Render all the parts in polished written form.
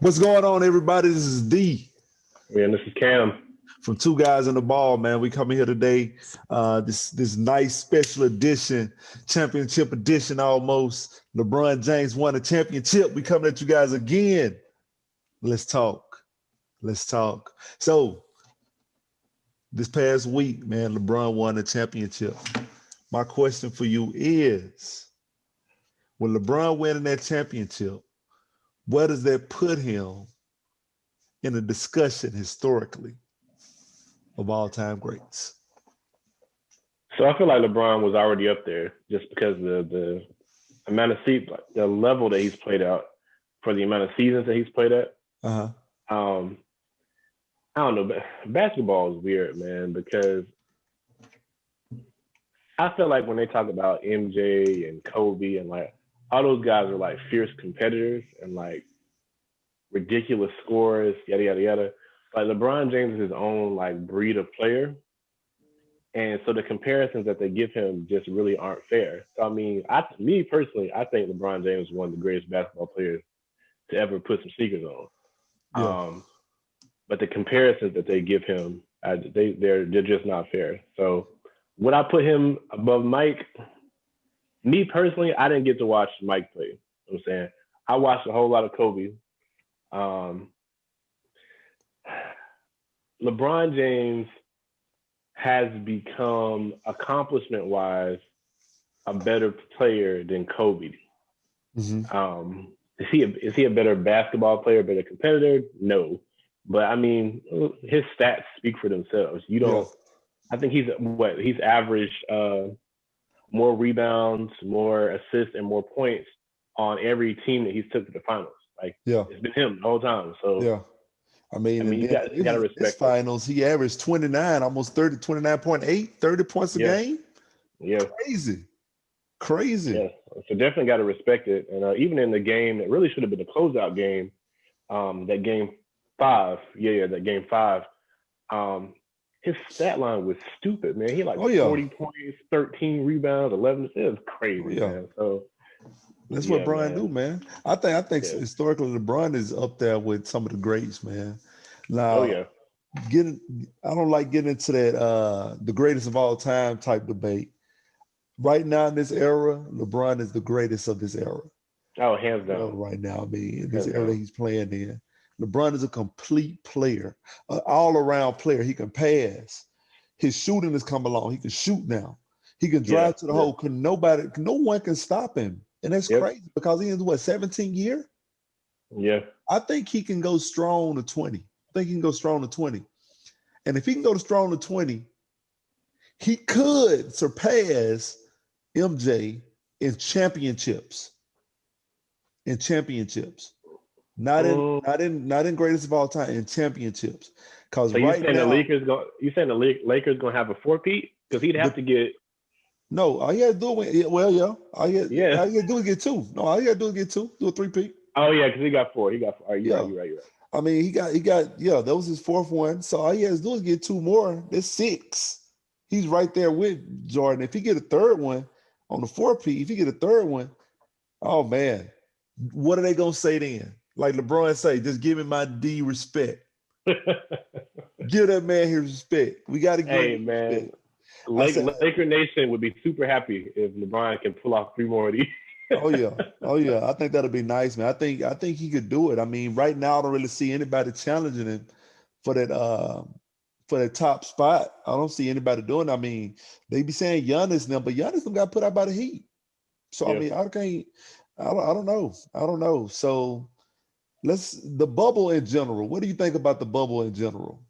What's going on, everybody? This is D Man, this is Cam. from Two Guys in the Ball, man. We coming here today. This nice special edition, championship edition almost. LeBron James won a championship. We coming at you guys again. Let's talk. Let's talk. So this past week, man, LeBron won a championship. My question for you is, when LeBron winning that championship, where does that put him in a discussion historically of all-time greats? So I feel like LeBron was already up there just because of the amount of the level that he's played out for the amount of seasons that he's played at. Uh-huh. I don't know, but basketball is weird, man, because I feel like when they talk about MJ and Kobe and like all those guys are like fierce competitors and like ridiculous scores, yada yada yada. Like LeBron James is his own like breed of player, and so the comparisons that they give him just really aren't fair. So I mean, me personally, I think LeBron James is one of the greatest basketball players to ever put some sneakers on. Yeah. But the comparisons that they give him, they're just not fair. So would I put him above Mike? Me personally, I didn't get to watch Mike play. You know what I'm saying, I watched a whole lot of Kobe. LeBron James has become accomplishment-wise a better player than Kobe. Mm-hmm. Is he a better basketball player, better competitor? No, but I mean, his stats speak for themselves. You don't. Yeah. I think he's averaged more rebounds, more assists, and more points on every team that he's took to the finals. Like, yeah, it's been him the whole time. So yeah, I mean you got to respect his finals. He averaged 29, almost 30, 29.8, 30 points a game. Yeah, crazy. Yeah, so definitely got to respect it. And even in the game that really should have been a closeout game, that game 5, that game 5. His stat line was stupid, man. He 40 points, 13 rebounds, 11. It was crazy, man. So that's what Brian do, man. I think historically LeBron is up there with some of the greats, man. Now, I don't like getting into that the greatest of all time type debate. Right now in this era, LeBron is the greatest of this era. Oh, hands down. Right now, I mean, in this era that he's playing in. LeBron is a complete player, an all-around player. He can pass. His shooting has come along. He can shoot now. He can drive to the hole. No one can stop him. And that's crazy because he is 17 year? Yeah. I think he can go strong to 20. And if he can go strong to 20, he could surpass MJ in championships. Not in greatest of all time, in championships. Because you saying the Lakers gonna have a 4-peat? Because he'd have to get. No, all he had to do is all he had to do is get 2. No, all he had to do is get 2, do a 3-peat. Oh yeah, because he got 4. You're right. I mean, he got that was his 4th one. So all he has to do is get 2 more. That's 6. He's right there with Jordan. If he get a 3rd one on the 4-peat, if he get a 3rd one, oh man, what are they gonna say then? Like LeBron say, just give him my D respect. Give that man his respect. We got to give him respect. Laker Nation would be super happy if LeBron can pull off 3 more of these. Oh yeah. I think that'll be nice, man. I think he could do it. I mean, right now I don't really see anybody challenging him for that top spot. I don't see anybody doing it. I mean, they be saying Giannis now, but Giannis got put out by the Heat. So I mean, I don't know. So the bubble in general. What do you think about the bubble in general?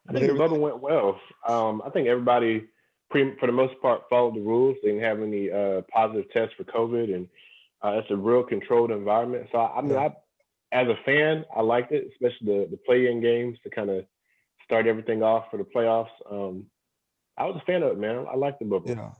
I think the bubble went well. I think everybody, for the most part, followed the rules. They didn't have any positive tests for COVID, and it's a real controlled environment. So I mean, as a fan, I liked it, especially the play-in games to kind of start everything off for the playoffs. I was a fan of it, man. I liked the bubble.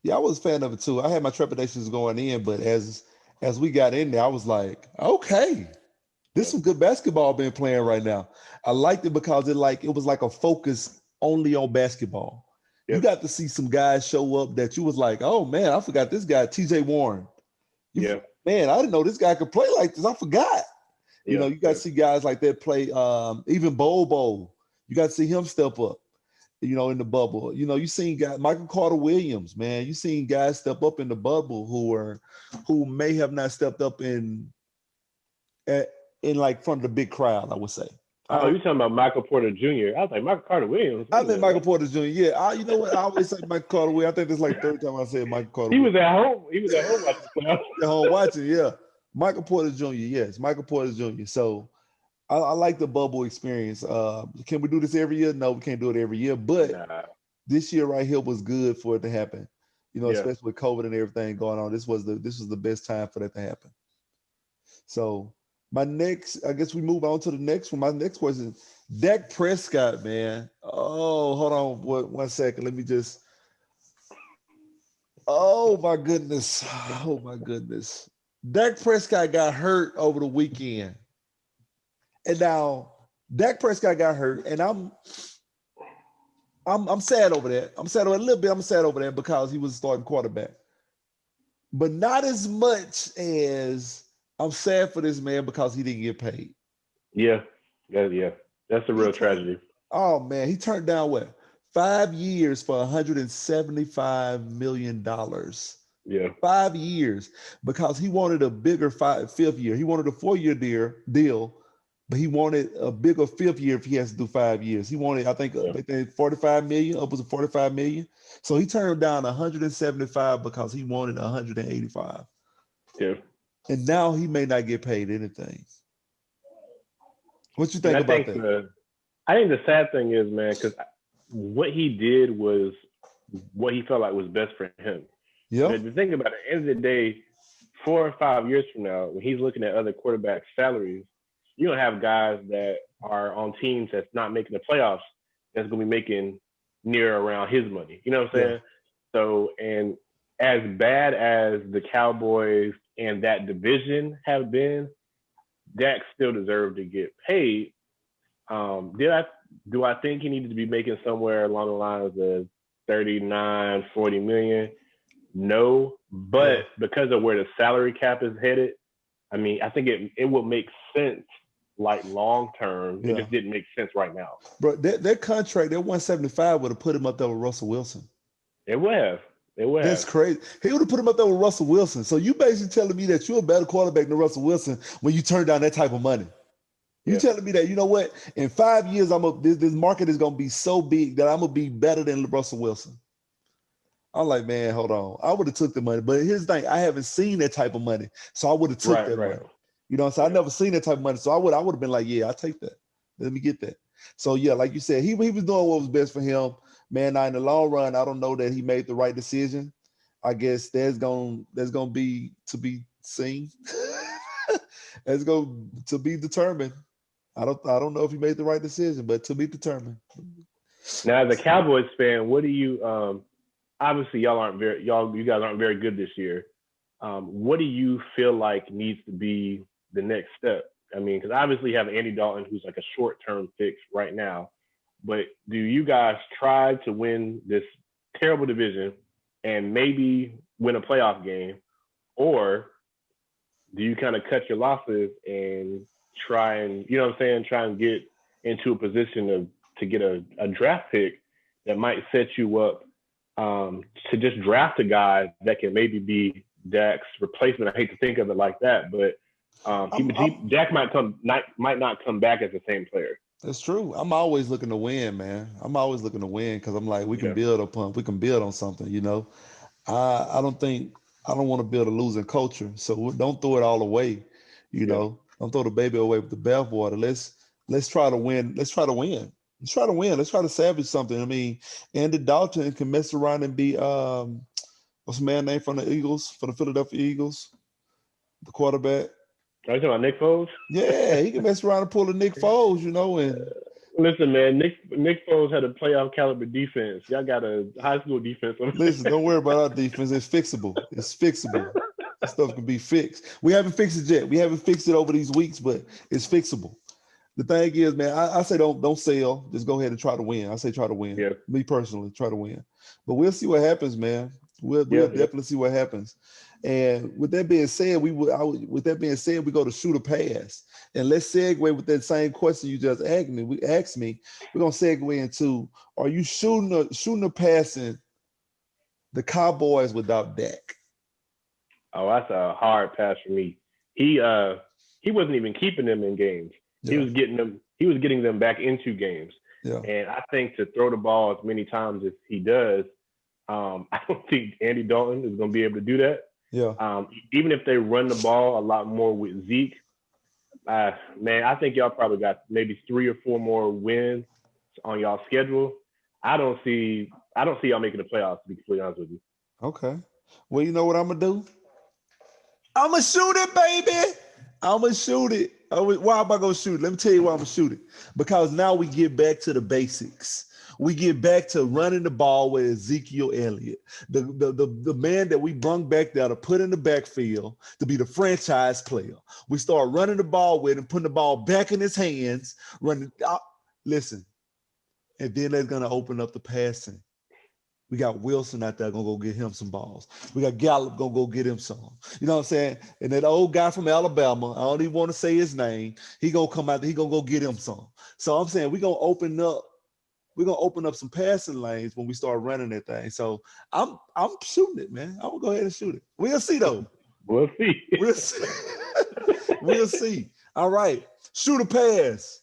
Yeah, I was a fan of it too. I had my trepidations going in, but as we got in there, I was like, okay. This is some good basketball being playing right now. I liked it because it was like a focus only on basketball. Yep. You got to see some guys show up that you was like, oh man, I forgot this guy, TJ Warren. Man, I didn't know this guy could play like this. I forgot. You know, you got to see guys like that play. Even Bobo, you got to see him step up. You know, in the bubble. You know, you seen guys Michael Carter Williams, man. You seen guys step up in the bubble who may have not stepped up in like front of the big crowd. I would say. Oh, you're talking about Michael Porter Jr. I was like, Michael Carter Williams. I think Michael Porter Jr. Yeah, you know what? I always say Michael Carter Williams. I think this is like the third time I said Michael Carter Williams. He was at home watching. At home watching, yeah. Michael Porter Jr. Yes, Michael Porter Jr. So I like the bubble experience. Can we do this every year? No, we can't do it every year. But this year right here was good for it to happen. You know, especially with COVID and everything going on. This was the best time for that to happen. So I guess we move on to the next one. My next question, Dak Prescott, man. Oh, hold on 1 second. Let me just. Oh my goodness. Oh my goodness. Dak Prescott got hurt over the weekend. And now Dak Prescott got hurt, and I'm sad over that. I'm sad over a little bit. I'm sad over that because he was a starting quarterback. But not as much as I'm sad for this man because he didn't get paid. Yeah. That's a real tragedy. Oh man, he turned down what? 5 years for $175 million. Yeah. 5 years because he wanted a bigger fifth year. He wanted a 4-year deal, but he wanted a bigger fifth year if he has to do 5 years. He wanted, I think, 45 million, upwards of 45 million. So he turned down 175 because he wanted 185. Yeah. And now he may not get paid anything. What you think about that? I think the sad thing is, man, because what he did was what he felt like was best for him. Yeah. If you think about it, at the end of the day, 4 or 5 years from now, when he's looking at other quarterbacks' salaries, you're going to have guys that are on teams that's not making the playoffs that's going to be making near around his money. You know what I'm saying? Yeah. So, and as bad as the Cowboys and that division have been, Dak still deserved to get paid. Do I think he needed to be making somewhere along the lines of 39, 40 million? No, but because of where the salary cap is headed, I mean, I think it would make sense like long term. It just didn't make sense right now. Bro, that contract, that 175 would have put him up there with Russell Wilson. It would have. That's crazy. He would have put him up there with Russell Wilson. So you basically telling me that you're a better quarterback than Russell Wilson when you turn down that type of money. You telling me that, you know what? In 5 years, this market is gonna be so big that I'm gonna be better than Russell Wilson. I'm like, man, hold on. I would have took the money, but here's the thing: I haven't seen that type of money, so I would have took that money. You know, so I never seen that type of money, so I would have been like, yeah, I'll take that. Let me get that. So yeah, like you said, he was doing what was best for him, man. Now in the long run, I don't know that he made the right decision. I guess there's gonna be to be seen. It's going to be determined. I don't know if he made the right decision, but to be determined. Now, as a Cowboys fan, what do you? Obviously, you guys aren't very good this year. What do you feel like needs to be the next step? I mean, because obviously you have Andy Dalton, who's like a short-term fix right now. But do you guys try to win this terrible division and maybe win a playoff game, or do you kind of cut your losses and try and, you know what I'm saying, try and get into a position to get a draft pick that might set you up to just draft a guy that can maybe be Dak's replacement? I hate to think of it like that, but Dak might not come back as the same player. That's true. I'm always looking to win, man. I'm always looking to win because I'm like, we can build on something, you know. I don't want to build a losing culture, so don't throw it all away, you know. Don't throw the baby away with the bathwater. Let's try to win. Let's try to win. Let's try to salvage something. I mean, Andy Dalton can mess around and be what's the man name from the Eagles, from the Philadelphia Eagles, the quarterback. Are you talking about Nick Foles? Yeah, he can mess around and pull a Nick Foles, you know. And listen, man, Nick Foles had a playoff caliber defense. Y'all got a high school defense. Listen, don't worry about our defense. It's fixable. This stuff can be fixed. We haven't fixed it yet. We haven't fixed it over these weeks, but it's fixable. The thing is, man, I say don't sell. Just go ahead and try to win. I say try to win. Yeah. Me personally, try to win. But we'll see what happens, man. We'll definitely see what happens. And with that being said, we go to shoot or pass. And let's segue with that same question you just asked me. We're gonna segue into: are you shooting or passing the Cowboys without Dak? Oh, that's a hard pass for me. He wasn't even keeping them in games. Yeah. He was getting them back into games. Yeah. And I think to throw the ball as many times as he does, I don't think Andy Dalton is going to be able to do that. Yeah. Even if they run the ball a lot more with Zeke, man, I think y'all probably got maybe 3 or 4 more wins on y'all schedule. I don't see y'all making the playoffs, to be completely honest with you. Okay. Well, you know what I'm gonna do? I'm gonna shoot it, baby. I'm gonna shoot it. Why am I gonna shoot it? Let me tell you why I'm gonna shoot it. Because now we get back to the basics. We get back to running the ball with Ezekiel Elliott, the man that we brung back there to put in the backfield to be the franchise player. We start running the ball with him, putting the ball back in his hands, running. Listen, and then they're gonna open up the passing. We got Wilson out there gonna go get him some balls. We got Gallup gonna go get him some. You know what I'm saying? And that old guy from Alabama, I don't even want to say his name. He gonna come out there, he gonna go get him some. So I'm saying we're gonna open up some passing lanes when we start running that thing. So I'm shooting it, man. I'm gonna go ahead and shoot it. We'll see though. We'll see. We'll see. We'll see. All right. Shoot a pass.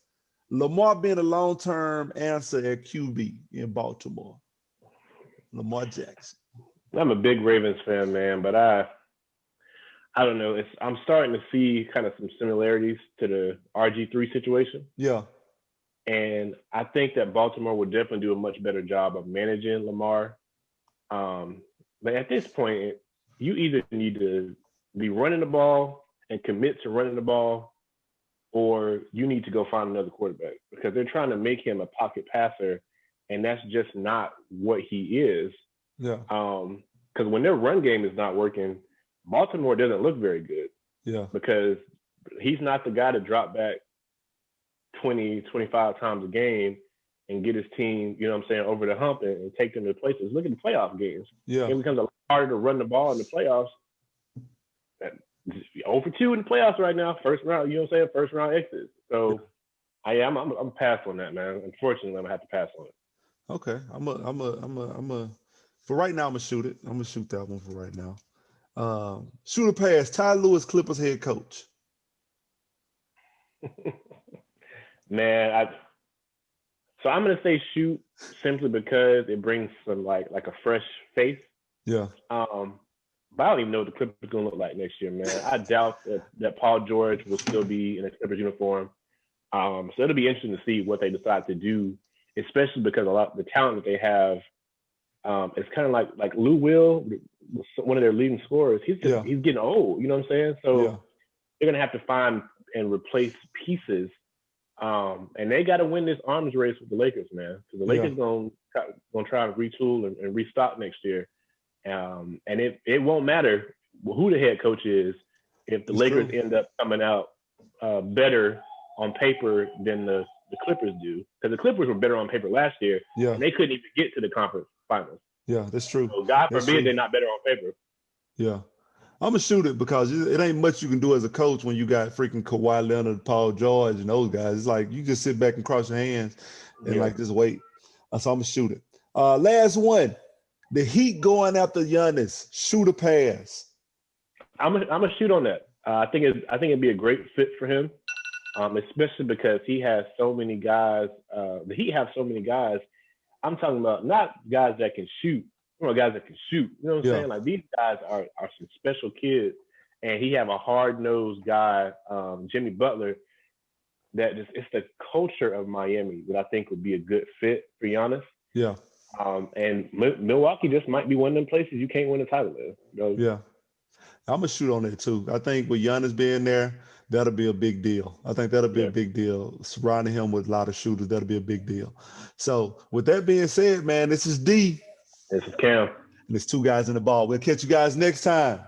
Lamar being a long-term answer at QB in Baltimore. Lamar Jackson. I'm a big Ravens fan, man, but I don't know. I'm starting to see kind of some similarities to the RG3 situation. Yeah. And I think that Baltimore would definitely do a much better job of managing Lamar. But at this point, you either need to be running the ball and commit to running the ball, or you need to go find another quarterback, because they're trying to make him a pocket passer. And that's just not what he is. Yeah. Because when their run game is not working, Baltimore doesn't look very good. Yeah. Because he's not the guy to drop back 20, 25 times a game and get his team, you know what I'm saying, over the hump and take them to places. Look at the playoff games. Yeah. It becomes a lot harder to run the ball in the playoffs. 0-2 in the playoffs right now. First round, you know what I'm saying? First round exit. So I'm pass on that, man. Unfortunately, I'm gonna have to pass on it. Okay, for right now, I'm gonna shoot it. I'm gonna shoot that one for right now. Shoot a pass. Ty Lewis, Clippers head coach. Man, so I'm gonna say shoot simply because it brings some like a fresh face. Yeah. But I don't even know what the Clippers are gonna look like next year, man. I doubt that Paul George will still be in a Clippers uniform. So it'll be interesting to see what they decide to do, especially because a lot of the talent that they have, it's kind of like Lou Will, one of their leading scorers. He's getting old, you know what I'm saying? So they're gonna have to find and replace pieces, and they got to win this arms race with the Lakers, man, because the Lakers gonna try to retool and restock next year, and it won't matter who the head coach is if the Lakers end up coming out better on paper than the Clippers do, because the Clippers were better on paper last year, and they couldn't even get to the conference finals. Yeah, that's true. So God forbid they're not better on paper. Yeah. I'm going to shoot it because it ain't much you can do as a coach when you got freaking Kawhi Leonard, Paul George, and those guys. It's like you just sit back and cross your hands and like just wait. So I'm going to shoot it. Last one. The Heat going after Giannis. Shoot a pass. I'm gonna shoot on that. I think it'd be a great fit for him. Especially because he has so many guys. The Heat have so many guys. I'm talking about not guys that can shoot, guys that can shoot. You know what I'm saying? Like, these guys are some special kids, and he have a hard-nosed guy, Jimmy Butler, that it's the culture of Miami that I think would be a good fit for Giannis. Yeah. And Milwaukee just might be one of them places you can't win a title in. You know? Yeah. I'm going to shoot on that too. I think with Giannis being there, that'll be a big deal. I think that'll be a big deal. Surrounding him with a lot of shooters, that'll be a big deal. So with that being said, man, this is D. This is Cam. And it's Two Guys in the Ball. We'll catch you guys next time.